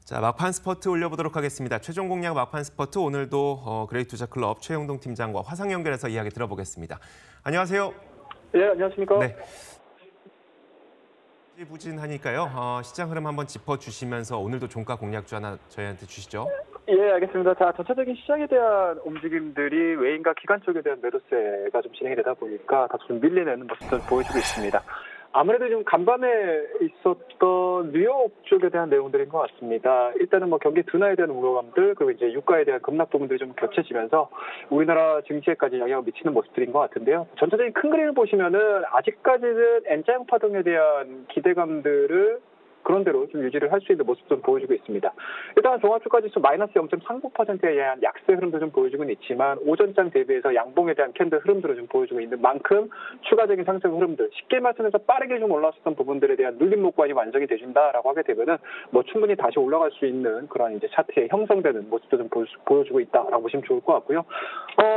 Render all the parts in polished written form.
자, 막판 스퍼트 올려보도록 하겠습니다. 최종 공략 막판 스퍼트 오늘도 그레이투자클럽 최영동 팀장과 화상 연결해서 이야기 들어보겠습니다. 안녕하세요. 예, 안녕하십니까. 네. 부진하니까요. 시장 흐름 한번 짚어주시면서 오늘도 종가 공략주 하나 저희한테 주시죠. 예, 알겠습니다. 자, 전체적인 시장에 대한 움직임들이 외인과 기관 쪽에 대한 매도세가 좀 진행이 되다 보니까 다소 좀 밀리는 모습을 보여주고 있습니다. 아무래도 좀 간밤에 있었던 뉴욕 쪽에 대한 내용들인 것 같습니다. 일단은 뭐 경기 둔화에 대한 우려감들, 그리고 이제 유가에 대한 급락 부분들이 좀 겹쳐지면서 우리나라 증시에까지 영향을 미치는 모습들인 것 같은데요. 전체적인 큰 그림을 보시면은 아직까지는 N자형 파동에 대한 기대감들을 그런대로 좀 유지를 할 수 있는 모습 좀 보여주고 있습니다. 일단 종합주가지수 마이너스 0.39%에 대한 약세 흐름도 좀 보여주고는 있지만 오전장 대비해서 양봉에 대한 캔들 흐름들을 좀 보여주고 있는 만큼 추가적인 상승 흐름들, 쉽게 말씀해서 빠르게 좀 올라왔었던 부분들에 대한 눌림 목관이 완성이 되준다라고 하게 되면은 뭐 충분히 다시 올라갈 수 있는 그런 이제 차트에 형성되는 모습도 좀 보여주고 있다라고 보시면 좋을 것 같고요.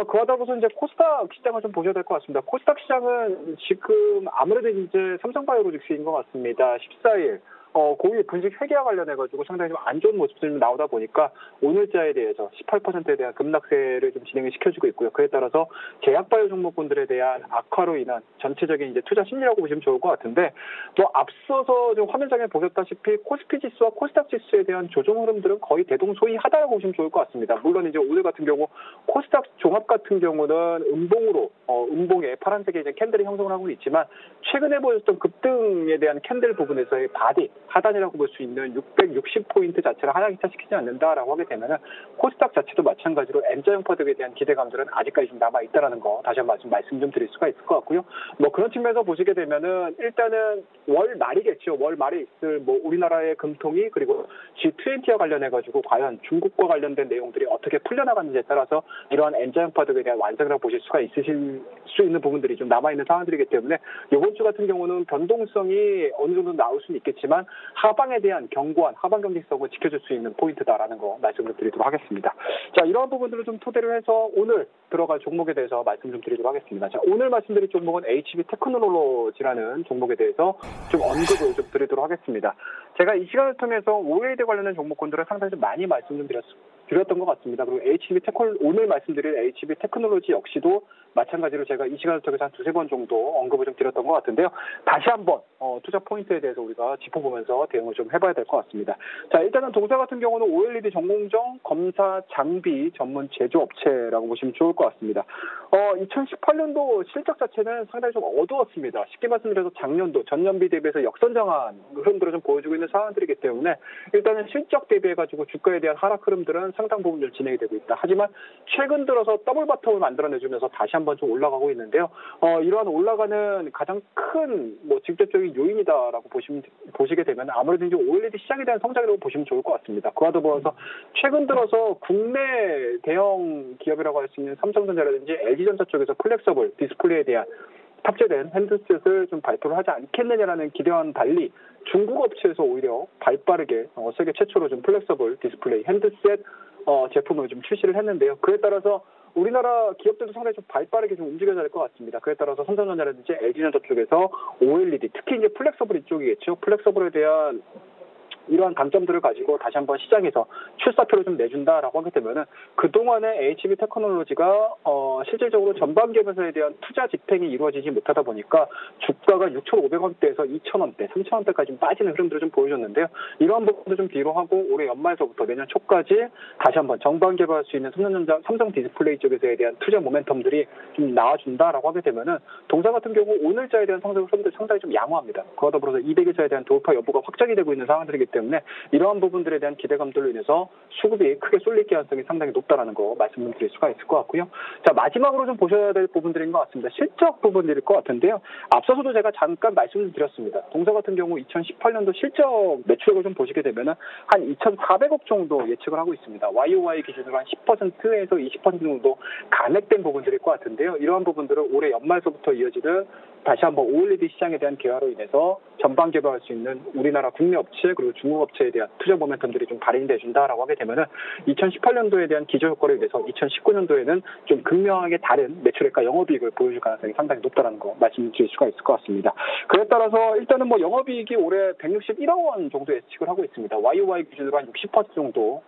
그와 더불어서 이제 코스닥 시장을 좀 보셔야 될 것 같습니다. 코스닥 시장은 지금 아무래도 이제 삼성바이오로직스인 것 같습니다. 14일 고위 분식 회계와 관련해가지고 상당히 좀 안 좋은 모습들이 좀 나오다 보니까 오늘자에 대해서 18%에 대한 급락세를 좀 진행을 시켜주고 있고요. 그에 따라서 제약바이오 종목군들에 대한 악화로 인한 전체적인 이제 투자 심리라고 보시면 좋을 것 같은데, 뭐 앞서서 좀 화면상에 보셨다시피 코스피 지수와 코스닥 지수에 대한 조정 흐름들은 거의 대동소이하다고 보시면 좋을 것 같습니다. 물론 이제 오늘 같은 경우 코스닥 종합 같은 경우는 음봉으로 음봉에 파란색의 이제 캔들이 형성을 하고 있지만 최근에 보였던 급등에 대한 캔들 부분에서의 바디 하단이라고 볼 수 있는 660포인트 자체를 하향이차시키지 않는다라고 하게 되면 코스닥 자체도 마찬가지로 N자형 파동에 대한 기대감들은 아직까지 좀 남아있다는 거 다시 한번 말씀 좀 드릴 수가 있을 것 같고요. 뭐 그런 측면에서 보시게 되면은 일단은 월 말이겠죠. 월 말에 있을 뭐 우리나라의 금통위 그리고 G20와 관련해가지고 과연 중국과 관련된 내용들이 어떻게 풀려나가는지에 따라서 이러한 N자형 파동에 대한 완성이라고 보실 수가 있으실 수 있는 부분들이 좀 남아있는 상황들이기 때문에 이번 주 같은 경우는 변동성이 어느 정도 나올 수는 있겠지만 하방에 대한 견고한 하방 경직성을 지켜줄 수 있는 포인트다라는 거 말씀을 드리도록 하겠습니다. 자, 이러한 부분들을 좀 토대로 해서 오늘 들어갈 종목에 대해서 말씀 좀 드리도록 하겠습니다. 자, 오늘 말씀드릴 종목은 HB 테크놀로지라는 종목에 대해서 좀 언급을 좀 드리도록 하겠습니다. 제가 이 시간을 통해서 OLED 관련된 종목군들을 상당히 좀 많이 말씀 좀 드렸던 것 같습니다. 그리고 오늘 말씀드릴 HB 테크놀로지 역시도 마찬가지로 제가 이 시간을 통해서 한 두세 번 정도 언급을 좀 드렸던 것 같은데요. 다시 한번 투자 포인트에 대해서 우리가 짚어보면서 대응을 좀 해봐야 될 것 같습니다. 자, 일단은 동사 같은 경우는 OLED 전공정 검사 장비 전문 제조업체라고 보시면 좋을 것 같습니다. 2018년도 실적 자체는 상당히 좀 어두웠습니다. 쉽게 말씀드려서 작년도 전년비 대비해서 역선장한 흐름들을 좀 보여주고 있는 상황들이기 때문에 일단은 실적 대비해가지고 주가에 대한 하락 흐름들은 상당 부분 좀 진행이 되고 있다. 하지만 최근 들어서 더블 바텀을 만들어내주면서 다시 한번 좀 올라가고 있는데요. 이러한 올라가는 가장 큰 뭐 직접적인 요인이다라고 보시게 되면 아무래도 이제 OLED 시장에 대한 성장이라고 보시면 좋을 것 같습니다. 그와 더불어서 최근 들어서 국내 대형 기업이라고 할 수 있는 삼성전자라든지 LG전자 쪽에서 플렉서블 디스플레이에 대한 탑재된 핸드셋을 좀 발표를 하지 않겠느냐라는 기대와는 달리 중국 업체에서 오히려 발빠르게 세계 최초로 좀 플렉서블 디스플레이 핸드셋 제품을 좀 출시를 했는데요. 그에 따라서 우리나라 기업들도 상당히 좀 발빠르게 좀 움직여야 될 것 같습니다. 그에 따라서 삼성전자라든지 LG전자 쪽에서 OLED, 특히 이제 플렉서블 이쪽이겠죠. 플렉서블에 대한 이러한 강점들을 가지고 다시 한번 시장에서 출사표를 좀 내준다라고 하게 되면은 그동안의 HB 테크놀로지가 실질적으로 전반 기업에서에 대한 투자 집행이 이루어지지 못하다 보니까 주가가 6,500원대에서 2,000원대, 3,000원대까지 빠지는 흐름들을 좀 보여줬는데요. 이러한 부분도 좀 뒤로 하고 올해 연말서부터 내년 초까지 다시 한번 정반 개발할 수 있는 삼성 디스플레이 쪽에서에 대한 투자 모멘텀들이 좀 나와준다라고 하게 되면은 동사 같은 경우 오늘자에 대한 상승 흐름들 상당히 좀 양호합니다. 그와 더불어서 200일자에 대한 돌파 여부가 확정이 되고 있는 상황들이기 때문에 이러한 부분들에 대한 기대감들로 인해서 수급이 크게 쏠릴 가능성이 상당히 높다라는 거 말씀드릴 수가 있을 것 같고요. 자, 마지막으로 좀 보셔야 될 부분들인 것 같습니다. 실적 부분일 것 같은데요. 앞서서도 제가 잠깐 말씀을 드렸습니다. 동사 같은 경우 2018년도 실적 매출액을 좀 보시게 되면은 한 2,400억 정도 예측을 하고 있습니다. YOY 기준으로 한 10%에서 20% 정도 감액된 부분들일 것 같은데요. 이러한 부분들은 올해 연말서부터 이어지는 다시 한번 OLED 시장에 대한 개화로 인해서 전방 개발할 수 있는 우리나라 국내 업체 그리고 중국업체에 대한 투자 모멘텀들이 좀 발휘돼 준다라고 하게 되면은 2018년도에 대한 기저효과를 위해서 2019년도에는 좀 극명하게 다른 매출액과 영업이익을 보여줄 가능성이 상당히 높다라는 거 말씀드릴 수가 있을 것 같습니다. 그에 따라서 일단은 뭐 영업이익이 올해 161억 원 정도 예측을 하고 있습니다. YOY 기준으로 한 60% 정도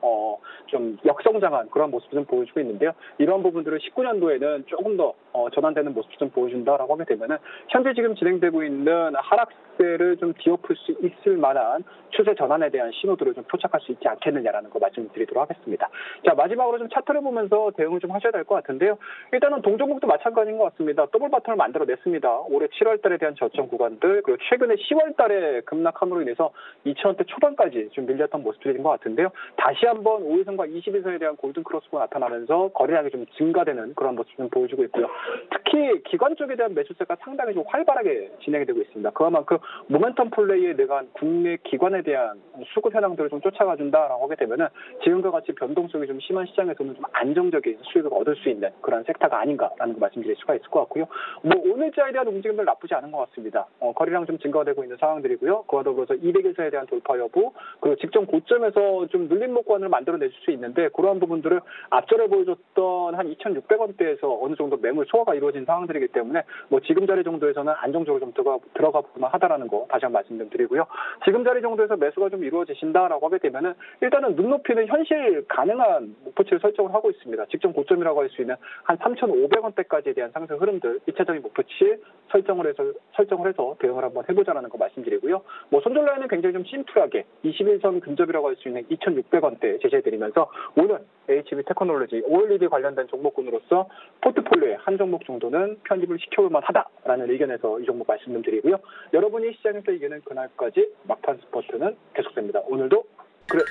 좀 역성장한 그런 모습을 좀 보여주고 있는데요. 이런 부분들을 19년도에는 조금 더 전환되는 모습을 좀 보여준다라고 하게 되면은 현재 지금 진행되고 있는 하락세를 좀 뒤엎을 수 있을 만한 추세 전환에 대한 신호들을 좀 포착할 수 있지 않겠느냐라는 거 말씀드리도록 하겠습니다. 자, 마지막으로 좀 차트를 보면서 대응을 좀 하셔야 될 것 같은데요. 일단은 동종목도 마찬가지인 것 같습니다. 더블 바텀을 만들어냈습니다. 올해 7월 달에 대한 저점 구간들, 그리고 최근에 10월 달에 급락함으로 인해서 2,000원대 초반까지 좀 밀렸던 모습들인 것 같은데요. 다시 한번 5일선과 20일선에 대한 골든 크로스가 나타나면서 거래량이 좀 증가되는 그런 모습 좀 보여주고 있고요. 특히 기관 쪽에 대한 매수세가 상당히 좀 활발하게 진행이 되고 있습니다. 그만큼 모멘텀 플레이에 내가 국내 기관에 대한 수급 현황들을 좀 쫓아가 준다라고 하게 되면은 지금과 같이 변동성이 좀 심한 시장에서는 좀 안정적인 수익을 얻을 수 있는 그런 섹터가 아닌가라는 거 말씀드릴 수가 있을 것 같고요. 뭐 오늘자에 대한 움직임들 나쁘지 않은 것 같습니다. 거래량 좀 증가되고 있는 상황들이고요. 그와 더불어서 200일선에 대한 돌파 여부, 그리고 직전 고점에서 좀 눌림 목관을 만들어낼 수 있는데 그러한 부분들을 앞전에 보여줬던 한 2,600원대에서 어느 정도 매물 소화가 이루어진 상황들이기 때문에 뭐 지금 자리 정도에서는 안정적으로 좀 들어가 볼만 하다라는 거 다시 한번 말씀 좀 드리고요. 지금 자리 정도에서 매수가 좀 이루어지신다라고 하게 되면은 일단은 눈높이는 현실 가능한 목표치를 설정을 하고 있습니다. 직전 고점이라고 할 수 있는 한 3,500원대까지에 대한 상승 흐름들 1차적인 목표치 설정을 해서 대응을 한번 해보자라는 거 말씀드리고요. 뭐 손절 라인은 굉장히 좀 심플하게 21선 근접이라고 할 수 있는 2,600원대 제시해드리면서 오늘 HB 테크놀로지 OLED 관련된 종목군으로서 포트폴리오에 한 종목 정도는 편입을 시켜볼만 하다라는 의견에서 이 종목 말씀 좀 드리고요. 여러분이 시장에서 이기는 그날까지 막판 스포츠는 계속됩니다. 오늘도 그래.